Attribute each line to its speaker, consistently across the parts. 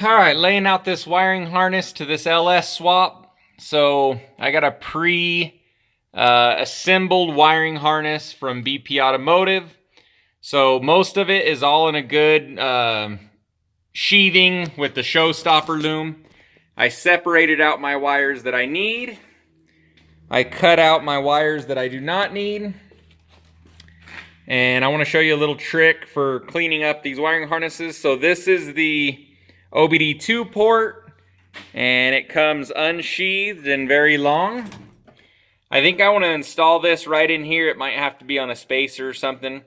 Speaker 1: All right, laying out this wiring harness to this LS swap. So I got a assembled wiring harness from BP Automotive. So most of it is all in a good sheathing with the showstopper loom. I separated out my wires that I need. I cut out my wires that I do not need. And I want to show you a little trick for cleaning up these wiring harnesses. So this is the obd2 port, and it comes unsheathed and very long. I think I want to install this right in here. It might have to be on a spacer or something.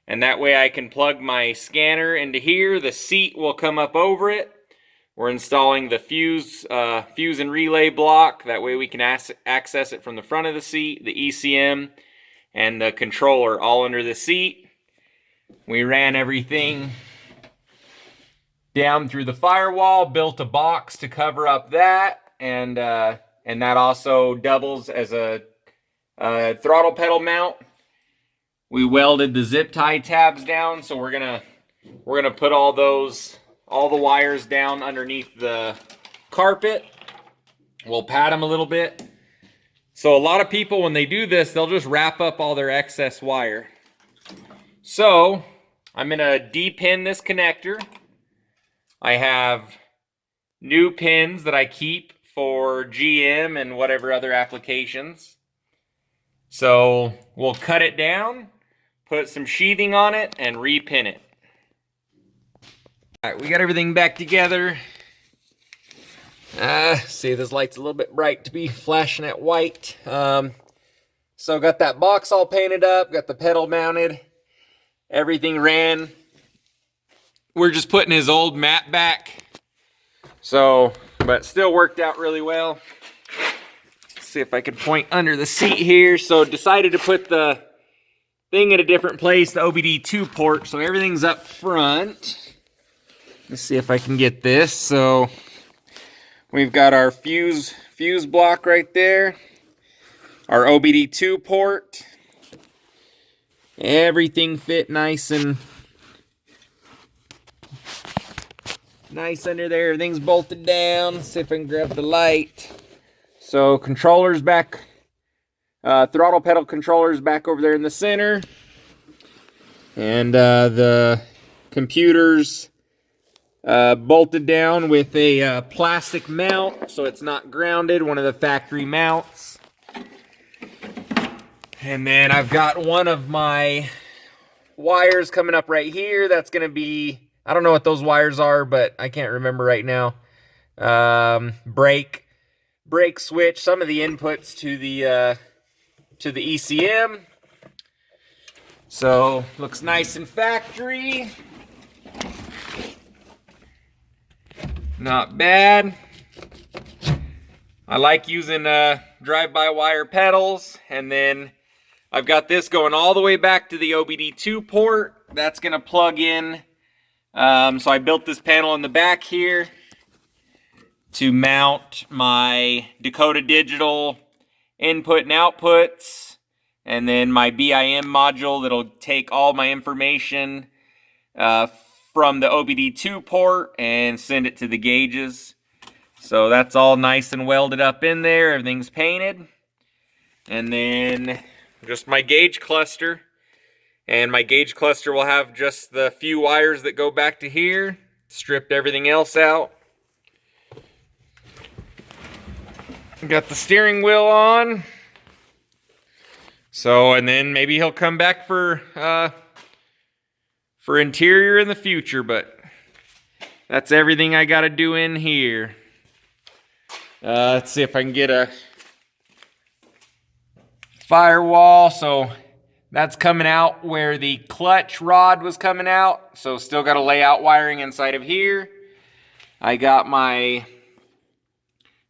Speaker 1: And that way I can plug my scanner into here. The seat will come up over it. We're installing the fuse and relay block. That way we can access it from the front of the seat, the ECM, and the controller all under the seat. We ran everything down through the firewall, built a box to cover up that, and that also doubles as a throttle pedal mount. We welded the zip tie tabs down, so we're gonna put all the wires down underneath the carpet. We'll pat them a little bit. So a lot of people, when they do this, they'll just wrap up all their excess wire. So I'm gonna de-pin this connector. I have new pins that I keep for GM and whatever other applications. So we'll cut it down, put some sheathing on it, and re-pin it. All right, we got everything back together. See, this light's a little bit bright to be flashing at white. So got that box all painted up, got the pedal mounted, everything ran. We're just putting his old mat back. So, but still worked out really well. Let's see if I can point under the seat here. So decided to put the thing in a different place, the obd2 port. So everything's up front. Let's see if I can get this. So we've got our fuse block right there. Our obd2 port. Everything fit nice under there. Everything's bolted down. Let's see if I can grab the light. So controllers back, throttle pedal controllers back over there in the center. And the computers bolted down with a plastic mount so it's not grounded, one of the factory mounts. And then I've got one of my wires coming up right here. That's going to be, I don't know what those wires are, but I can't remember right now. Brake switch, some of the inputs to the ECM. So looks nice and factory. Not bad. I like using drive-by wire pedals, and then I've got this going all the way back to the obd2 port. That's going to plug in. So I built this panel in the back here to mount my Dakota Digital input and outputs, and then my BIM module that'll take all my information from the obd2 port and send it to the gauges. So that's all nice and welded up in there. Everything's painted. And then just my gauge cluster. And my gauge cluster will have just the few wires that go back to here. Stripped everything else out. Got the steering wheel on. So, and then maybe he'll come back for interior in the future, but that's everything I got to do in here. Let's see if I can get a firewall. So that's coming out where the clutch rod was coming out. So still got to lay out wiring inside of here. I got my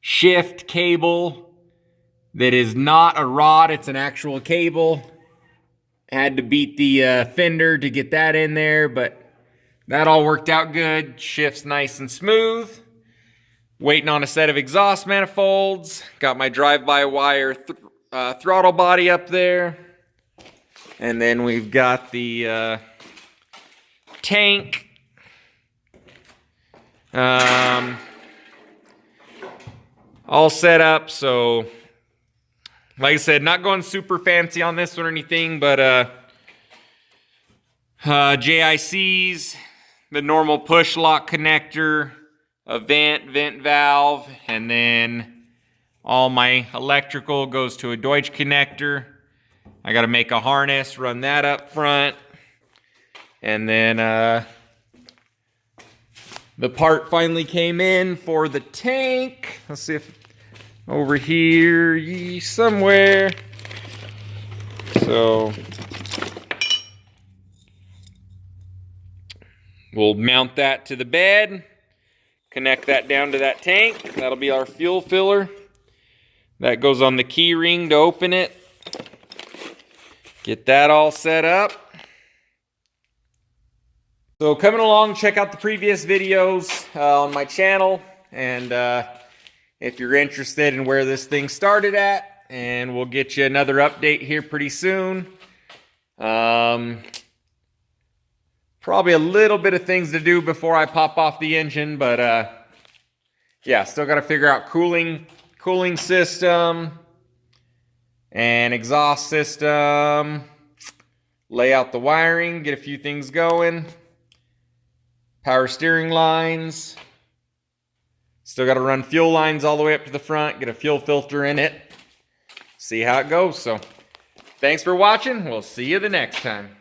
Speaker 1: shift cable that is not a rod, it's an actual cable. Had to beat the fender to get that in there, but that all worked out good. Shift's nice and smooth. Waiting on a set of exhaust manifolds. Got my drive-by wire throttle body up there. And then we've got the tank All set up. So, like I said, not going super fancy on this one or anything, but JICs, the normal push lock connector, a vent valve, and then all my electrical goes to a Deutsch connector. I got to make a harness, run that up front, and then the part finally came in for the tank. Let's see if over here somewhere. So we'll mount that to the bed, connect that down to that tank. That'll be our fuel filler. That goes on the key ring to open it. Get that all set up. So coming along, check out the previous videos on my channel, and if you're interested in where this thing started at, and we'll get you another update here pretty soon. Probably a little bit of things to do before I pop off the engine, but yeah, still got to figure out cooling system and exhaust system, lay out the wiring, get a few things going. Power steering lines. Still got to run fuel lines all the way up to the front, get a fuel filter in it. See how it goes. So, thanks for watching. We'll see you the next time.